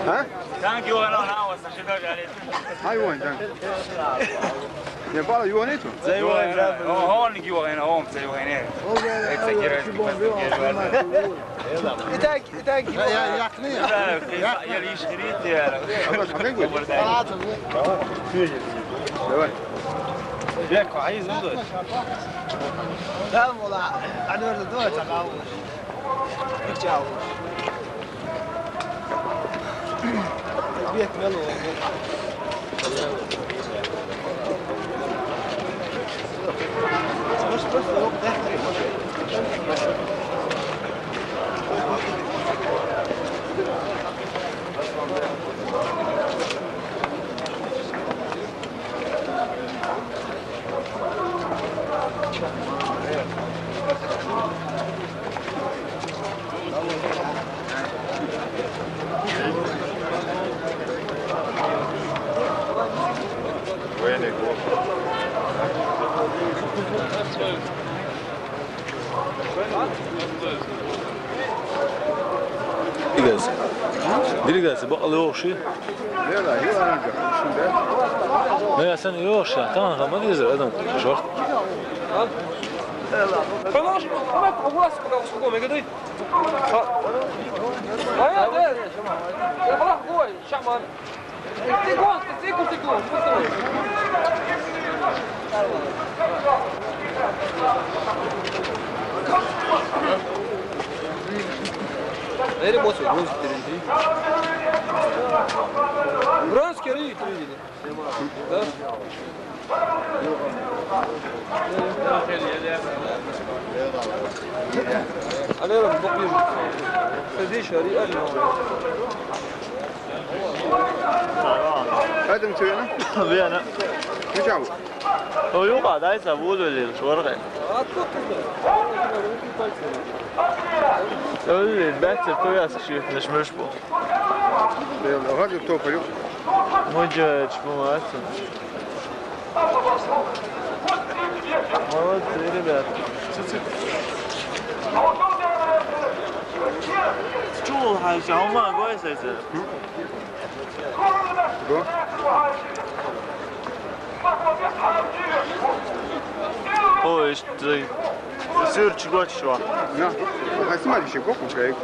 ها؟ تانك يوانا هاوس شداج عليه هاي وين تانك؟ يبغى يوانيتو زي وين هون يوانا هون زي وين هيك تسجل تانك يا يلي شريت يا بياكو عايز ندوش لا والله انا ورد دوت تعاوش يتجاوز بيك ملو بس وينك؟ Dirigase balı yoğuşu. لا لا هي انا شو Ne sen yoğuş ya tamam ama ne güzel adam şort. خلاص ما خلاص بقى ما قدري خلاص هو شعمان تيكون غير موسو روز ترندي روز كري ترندي أنا رب بقيم فدي شاري أنا هذا متوينا؟ Vijana. نجاو To juga daj sa budu ili švorge. Öyle bättre på jag ska skjuta när smörs på. يلا هذا التوفى اليوم Mujaj på maten. Вот, ребят. Чул, хай, шаума, гоэсэсэ. Го Ой, что сырчик очень шо. نا هسمع لي شيء كوكو هيك